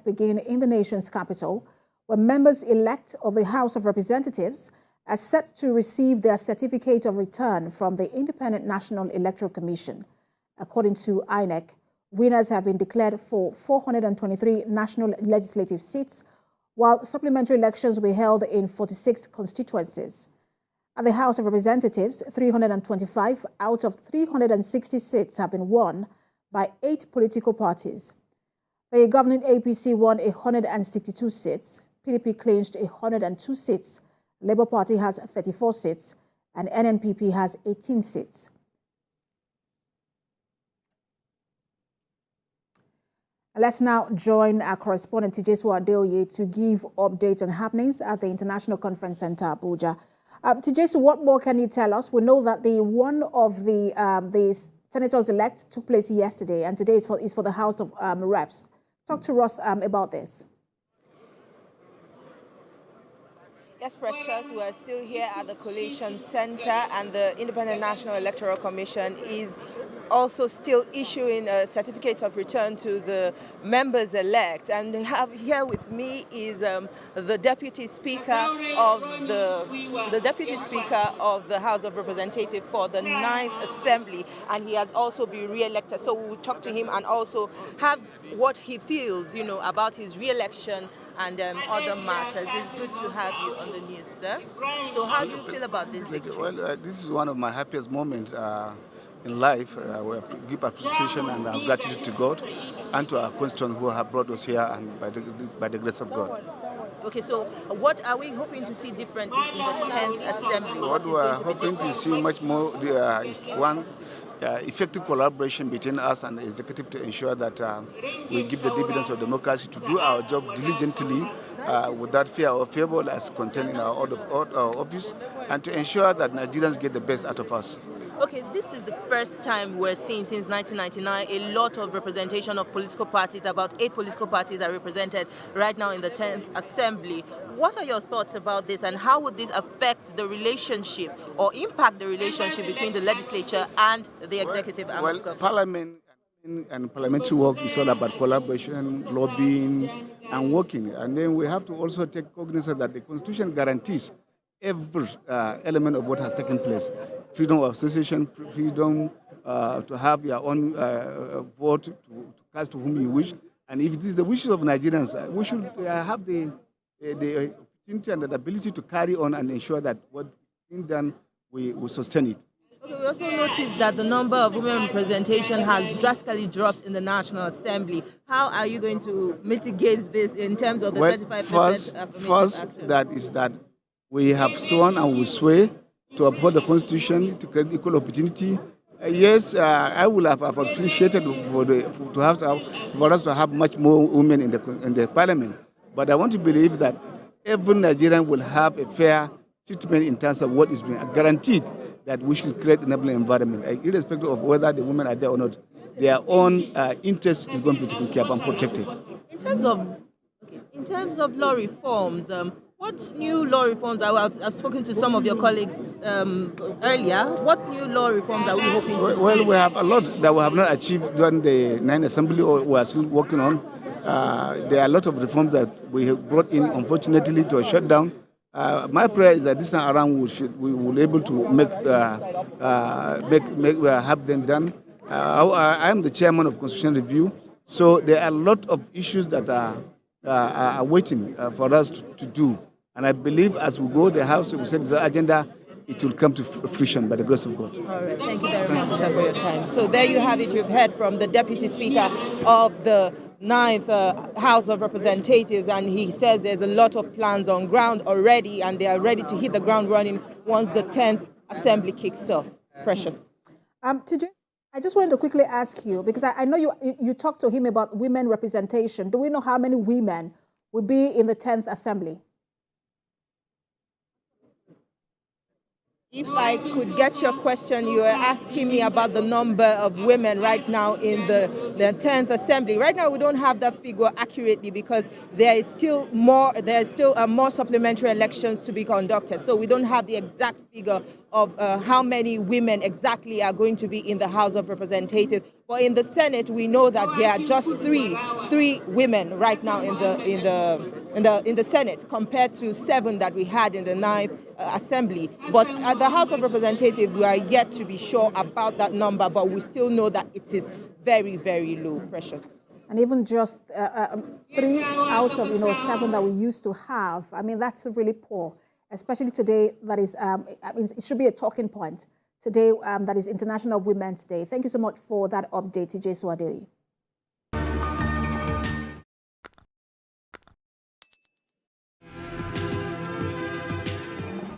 begin in the nation's capital, where members-elect of the House of Representatives are set to receive their certificate of return from the Independent National Electoral Commission. According to INEC, winners have been declared for 423 national legislative seats, while supplementary elections will be held in 46 constituencies. At the House of Representatives, 325 out of 360 seats have been won by 8 political parties. The governing APC won 162 seats, PDP clinched 102 seats, Labour Party has 34 seats, and NNPP has 18 seats. Let's now join our correspondent Tijesu Adeoye to give updates on happenings at the International Conference Center, Abuja. Tijesu, what more can you tell us? We know that one of the senators-elect took place yesterday, and today is for the House of Reps. Talk to us about this. Yes, Precious, we're still here at the Coalition Center, and the Independent National Electoral Commission is also still issuing certificates of return to the members-elect. And here with me is the Deputy Speaker of the Deputy Speaker of the House of Representatives for the 9th Assembly, and he has also been re-elected. So we'll talk to him and also have what he feels, about his re-election and other matters. It's good to have you on the news, sir. So how do you feel about this victory? Well, this is one of my happiest moments in life. We have to give appreciation and our gratitude to God and to our constituents who have brought us here, and by the grace of God. Okay, so what are we hoping to see differently in the 10th Assembly? What we are hoping to see much more is one, effective collaboration between us and the executive to ensure that we give the dividends of democracy, to do our job diligently without fear or favor as contained in our office, and to ensure that Nigerians get the best out of us. Okay, this is the first time we're seeing since 1999 a lot of representation of political parties. About 8 political parties are represented right now in the 10th Assembly. What are your thoughts about this, and how would this affect the relationship or impact the relationship between the legislature and the executive arm of government? Parliament and parliamentary work is all about collaboration, lobbying, and working. And then we have to also take cognizance that the Constitution guarantees every element of what has taken place. Freedom of association, freedom to have your own vote, to cast to whom you wish. And if it is the wishes of Nigerians, we should have the opportunity and the ability to carry on and ensure that what is being done, we sustain it. Okay, we also noticed that the number of women representation has drastically dropped in the National Assembly. How are you going to mitigate this in terms of the 35%? First, that is that we have sworn and will swear to uphold the Constitution, to create equal opportunity. Yes, I will have appreciated for us to have much more women in the Parliament. But I want to believe that every Nigerian will have a fair treatment in terms of what is being guaranteed, that we should create an enabling environment, irrespective of whether the women are there or not. Their own interest is going to be taken care of and protected. In terms of law reforms, what new law reforms? I've spoken to some of your colleagues earlier. What new law reforms are we hoping to see? Well, we have a lot that we have not achieved during the 9th Assembly, or we are still working on. There are a lot of reforms that we have brought in, unfortunately, to a shutdown. My prayer is that this time around we will be able to have them done. I am the chairman of Constitution Review, so there are a lot of issues that are waiting for us to do. And I believe as we go, the House will set the agenda, it will come to fruition by the grace of God. All right. Thank you very much, sir, for your time. So there you have it. You've heard from the Deputy Speaker of the 9th House of Representatives, and he says there's a lot of plans on ground already, and they are ready to hit the ground running once the 10th Assembly kicks off. Precious. TJ, I just wanted to quickly ask you, because I know you talked to him about women representation. Do we know how many women will be in the 10th Assembly? If I could get your question, you are asking me about the number of women right now in the 10th Assembly. Right now, we don't have that figure accurately because there is still more supplementary elections to be conducted. So we don't have the exact figure of how many women exactly are going to be in the House of Representatives. But in the Senate, we know that there are just three women right now in the Senate, compared to 7 that we had in the 9th Assembly. But at the House of Representatives, we are yet to be sure about that number, but we still know that it is very, very low, Precious. And even just 3 out of 7 that we used to have, I mean, that's really poor, especially today. That is, I mean, it should be a talking point today. That is International Women's Day. Thank you so much for that update, TJ Swadehi.